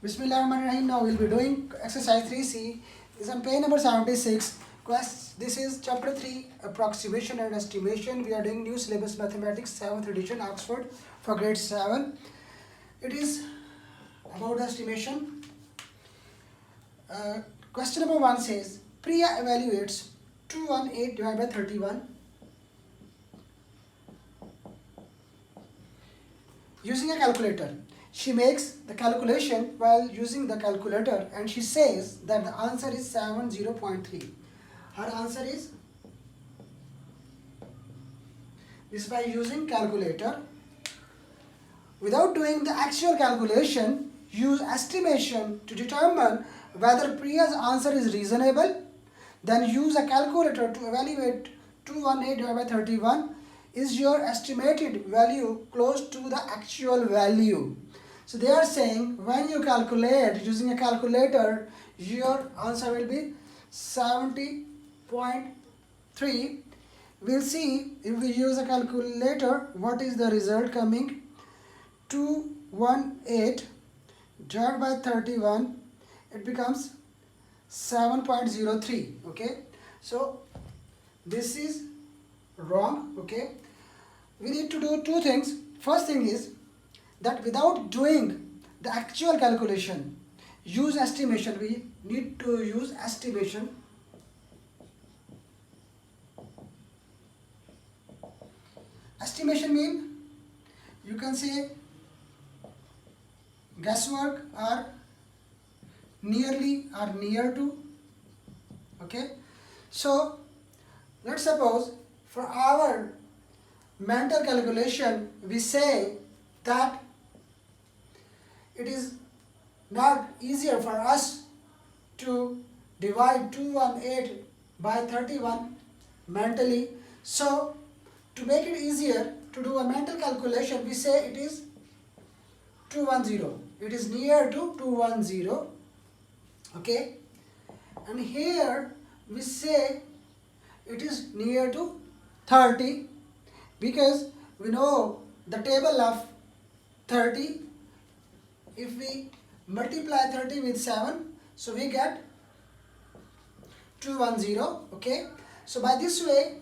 Bismillahirrahmanirrahim. Now we'll be doing exercise 3C. Is on page number 76. This is chapter 3, approximation and estimation. We are doing new syllabus mathematics 7th edition Oxford for grade 7. It is about estimation. Question number 1 says Priya evaluates 218 divided by 31 using a calculator. She makes the calculation while using the calculator and she says that the answer is 70.3. Her answer is this by using calculator. Without doing the actual calculation, use estimation to determine whether Priya's answer is reasonable. Then use a calculator to evaluate 218 divided by 31. Is your estimated value close to the actual value? So they are saying when you calculate using a calculator, your answer will be 70.3. We'll see if we use a calculator what is the result coming. 218 divided by 31, it becomes 7.03. Okay, so this is wrong. Okay, we need to do two things. First thing is that without doing the actual calculation, use estimation. We need to use estimation. Estimation means you can say guesswork or nearly or near to. Okay, so let's suppose for our mental calculation we say that it is not easier for us to divide 218 by 31 mentally. So to make it easier to do a mental calculation, we say it is 210. It is near to 210. Okay, and here we say it is near to 30 because we know the table of 30. If we multiply 30 with 7, so we get 210. Okay, so by this way,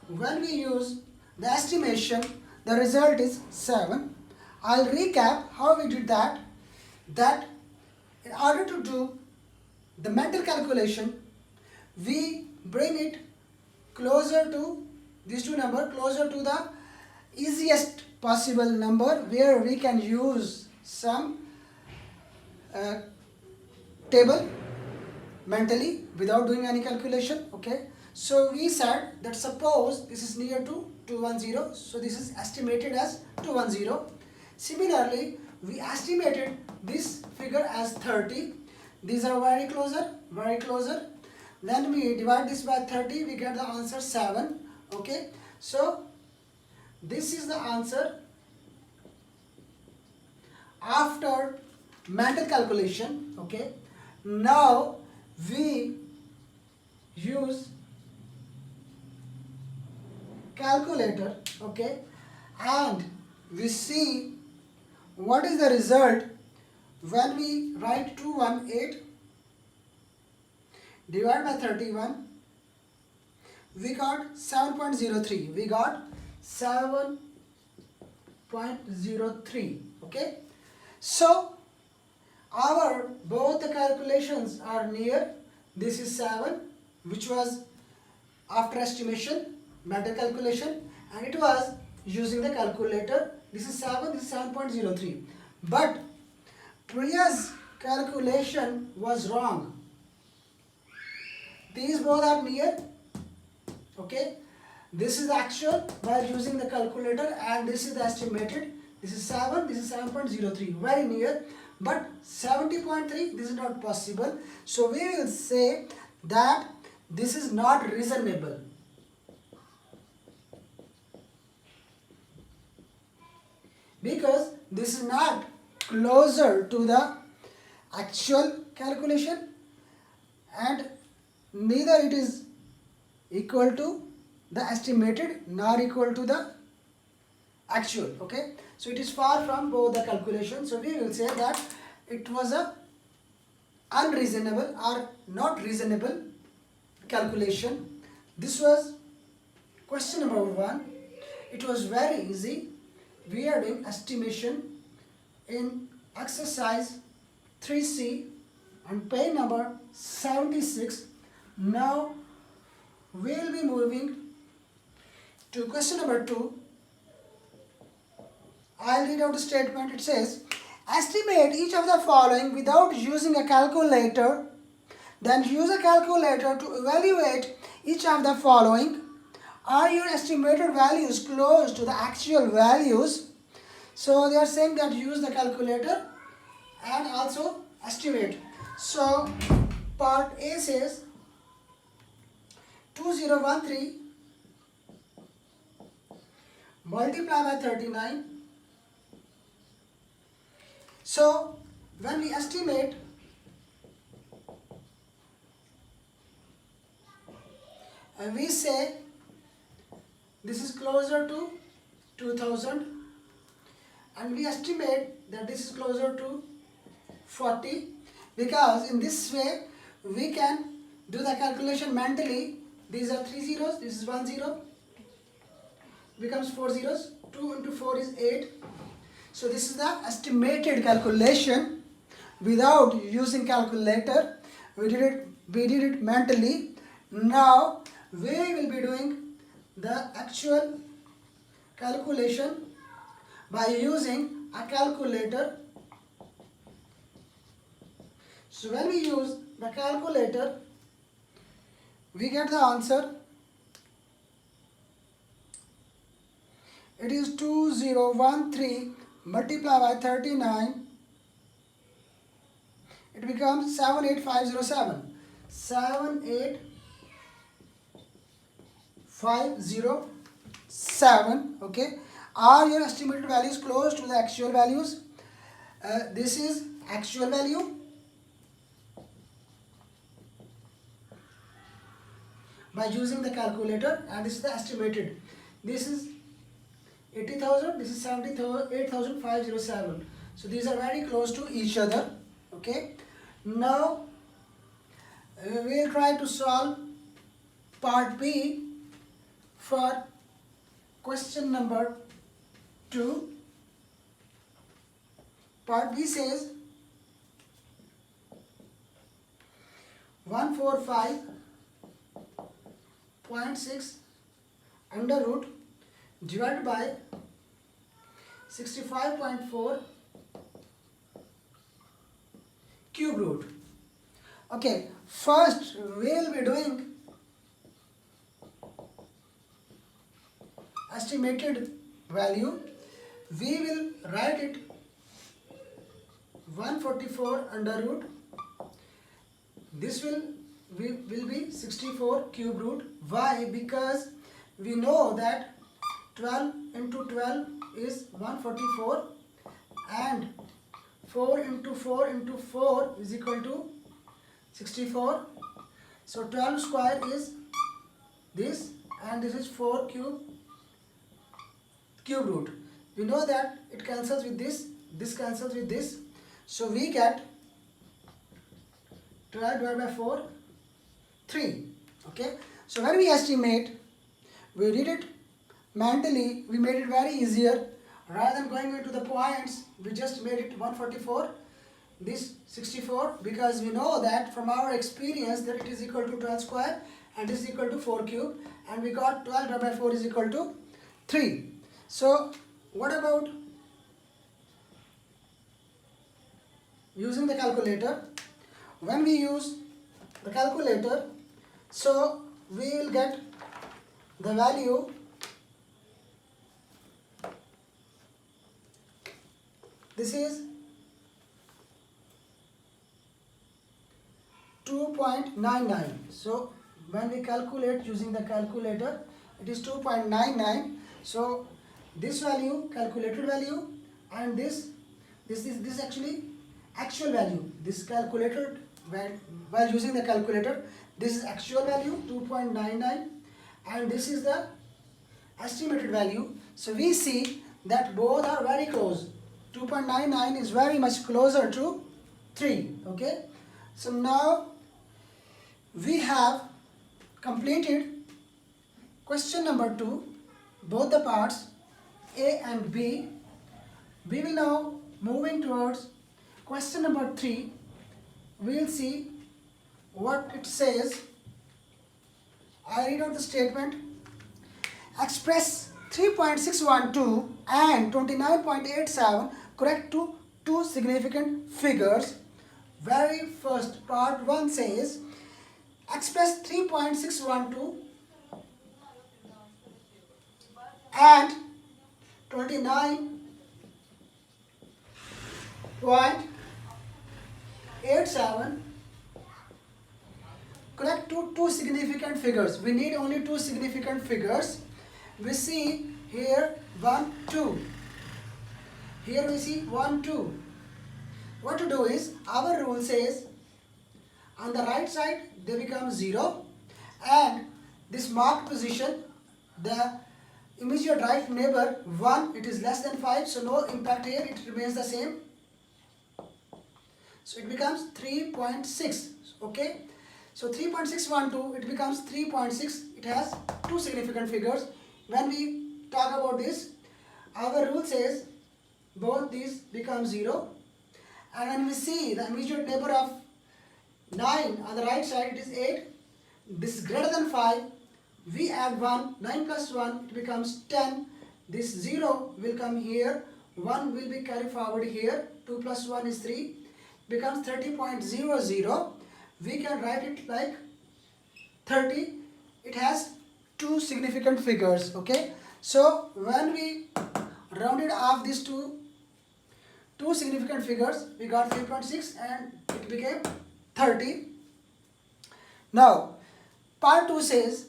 when we use the estimation, the result is 7. I'll recap how we did that. That in order to do the mental calculation, we bring it closer to these two numbers, closer to the easiest possible number where we can use some table mentally without doing any calculation. Okay, so we said that suppose this is near to 210, so this is estimated as 210. Similarly, we estimated this figure as 30. These are very closer, very closer. Then we divide this by 30, we get the answer 7. Okay, so this is the answer after mental calculation. Okay, now we use calculator. Okay, and we see what is the result when we write 218 divided by 31. We got 7.03. We got 7.03. Okay, so our both the calculations are near. This is 7, which was after estimation, mental calculation, and it was using the calculator. This is 7, this is 7.03. But Priya's calculation was wrong. These both are near. Okay, this is the actual by using the calculator and this is the estimated. This is 7, this is 7.03, very near. But 70.3, this is not possible. So we will say that this is not reasonable. Because this is not closer to the actual calculation and neither it is equal to the estimated nor equal to the actual. Okay, so it is far from both the calculation. So we will say that it was a unreasonable or not reasonable calculation. This was question number 1. It was very easy. We are doing estimation in exercise 3C and page number 76. Now we will be moving to question number 2. I'll read out the statement. It says, estimate each of the following without using a calculator. Then use a calculator to evaluate each of the following. Are your estimated values close to the actual values? So they are saying that use the calculator and also estimate. So part A says 2013 multiply by 39. So when we estimate, we say this is closer to 2000 and we estimate that this is closer to 40, because in this way we can do the calculation mentally. These are 3 zeros, this is 1 0, becomes 4 zeros, 2 into 4 is 8. So this is the estimated calculation without using calculator. We did it mentally. Now we will be doing the actual calculation by using a calculator. So when we use the calculator, we get the answer. It is 2013 multiplied by 39. It becomes 78507. 78507. Okay. Are your estimated values close to the actual values? This is actual value by using the calculator, and this is the estimated. This is 80,000, this is 78,507. So these are very close to each other. Okay. Now we will try to solve part B for question number 2. Part B says 145.6 under root divided by 65.4 cube root. Okay, first we will be doing estimated value. We will write it 144 under root. This will be 64 cube root. Why? Because we know that 12 into 12 is 144 and 4 into 4 into 4 is equal to 64. So 12 square is this, and this is 4 cube root. We know that it cancels with this cancels with this. So we get 12 divided by 4, 3. Okay. So when we estimate, we did it mentally. We made it very easier. Rather than going into the points, we just made it 144, this 64, because we know that from our experience that it is equal to 12 square and this is equal to 4 cube, and we got 12 divided by 4 is equal to 3. So what about using the calculator? When we use the calculator, so we will get the value this is 2.99. So when we calculate using the calculator, it is 2.99. So this value, calculated value, and this is actually actual value. This calculated while using the calculator, this is actual value 2.99, and this is the estimated value. So we see that both are very close. 2.99 is very much closer to 3. Okay, so now we have completed question number 2, both the parts A and B. We will now moving towards question number 3. We will see what it says. I read out the statement. Express 3.612 and 29.87 correct to two significant figures. Very first part 1 says express 3.612 and 29.87 correct to two significant figures. We need only two significant figures. We see here 1, 2. Here we see 1, 2. What to do is, our rule says on the right side they become 0, and this marked position, the immediate right neighbor 1, it is less than 5, so no impact here, it remains the same. So it becomes 3.6. Okay, so 3.612, it becomes 3.6. It has two significant figures. When we talk about this, our rule says both these become 0, and when we see the immediate neighbor of 9 on the right side, it is 8. This is greater than 5. We add 1. 9 plus 1, it becomes 10. This 0 will come here. 1 will be carried forward here. 2 plus 1 is 3. Becomes 30.00. We can write it like 30. It has two significant figures. Okay, so when we rounded off these two significant figures, we got 3.6 and it became 30. Now part 2 says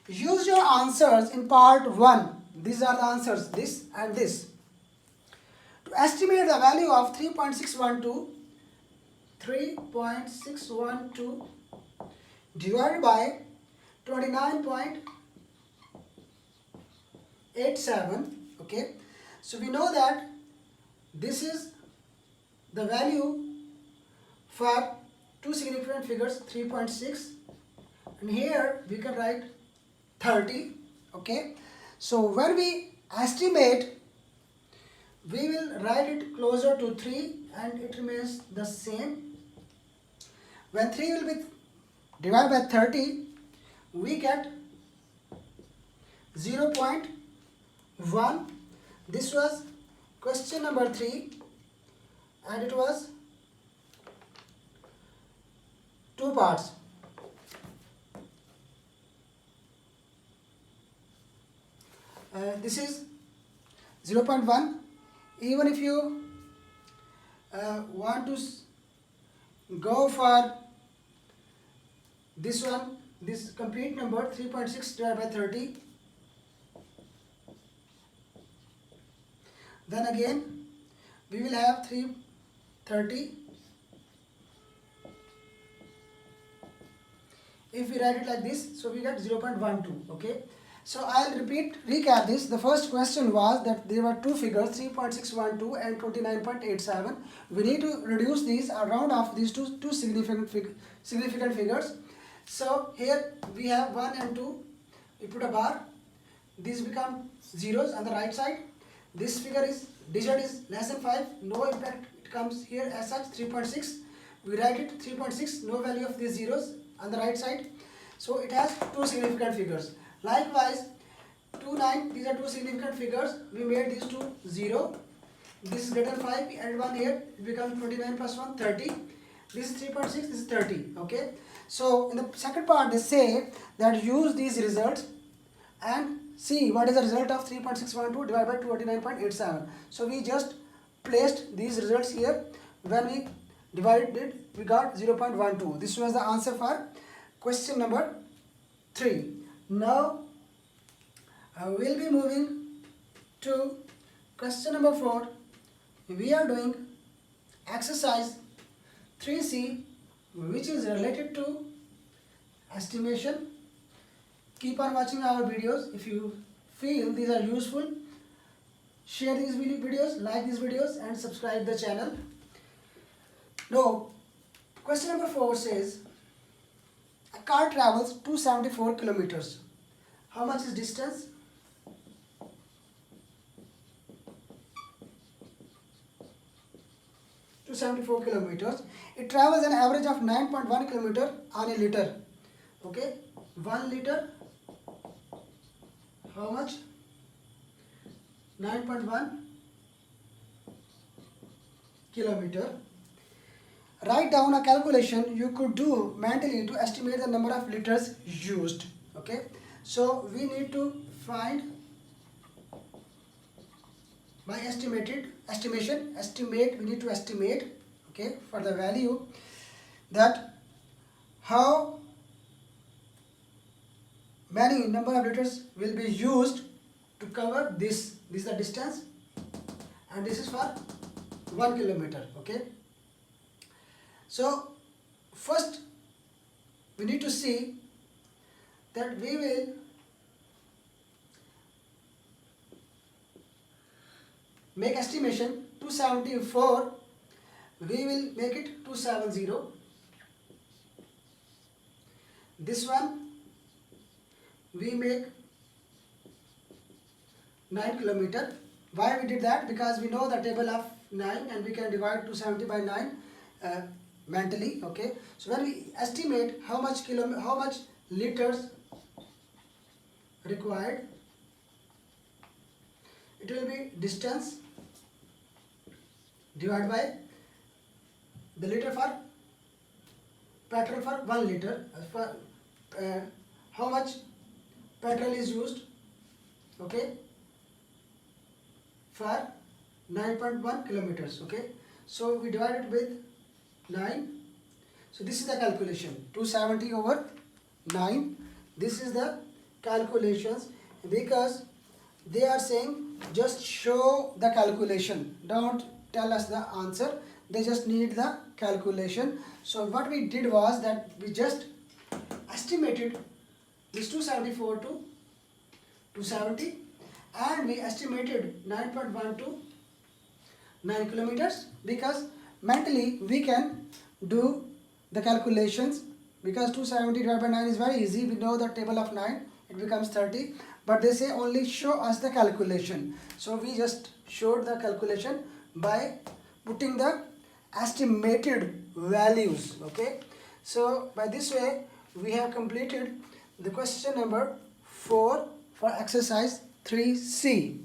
use your answers in part 1. These are the answers, this and this, to estimate the value of 3.612 divided by 29.87. Okay, so we know that this is the value for two significant figures, 3.6, and here we can write 30. Okay, so when we estimate, we will write it closer to 3 and it remains the same. When 3 will be divided by 30, we get 0.1. This was question number 3 and it was 2 parts. This is 0.1. Even if you want to go for this one, this complete number 3.6 divided by 30, then again we will have 330. If we write it like this, so we get 0.12. Okay, so I'll recap this. The first question was that there were two figures, 3.612 and 29.87. We need to reduce these or round off these two significant figures. So here we have 1 and 2. We put a bar. These become zeros on the right side. This figure is digit is less than 5. No impact. It comes here as such 3.6. We write it 3.6. No value of these zeros on the right side. So it has two significant figures. Likewise, 2, 9, these are two significant figures. We made these two 0. This is greater than 5, we add 1 here, it becomes 29 plus 1, 30. This is 3.6, this is 30. Okay. So in the second part, they say that use these results and see what is the result of 3.612 divided by 29.87. So we just placed these results here. When we divided it, we got 0.12. This was the answer for question number 3. Now I will be moving to question number 4. We are doing exercise 3C, which is related to estimation. Keep on watching our videos. If you feel these are useful, share these videos, like these videos, and subscribe the channel. Now, question number 4 says, a car travels 274 kilometers. How much is distance? To 74 kilometers. It travels an average of 9.1 kilometer on a liter. Okay, 1 liter. How much? 9.1 kilometer. Write down a calculation you could do mentally to estimate the number of liters used. Okay, so we need to find by estimate, we need to estimate, okay, for the value that how many number of liters will be used to cover this. This is the distance, and this is for 1 kilometer. Okay, so first we need to see that we will make estimation 274, we will make it 270. This one we make 9 kilometer. Why we did that? Because we know the table of 9 and we can divide 270 by 9 mentally. Okay, so when we estimate how much liters required, it will be distance divided by the liter for petrol for 1 liter. For how much petrol is used, okay, for 9.1 kilometers. Okay, so we divide it with 9. So this is the calculation, 270 over 9. This is the calculations, because they are saying just show the calculation, don't tell us the answer, they just need the calculation. So what we did was that we just estimated this 274 to 270, and we estimated 9.1 to 9 kilometers, because mentally we can do the calculations, because 270 divided by 9 is very easy. We know the table of 9, it becomes 30, but they say only show us the calculation. So we just showed the calculation by putting the estimated values. Okay, so by this way we have completed the question number 4 for exercise 3C.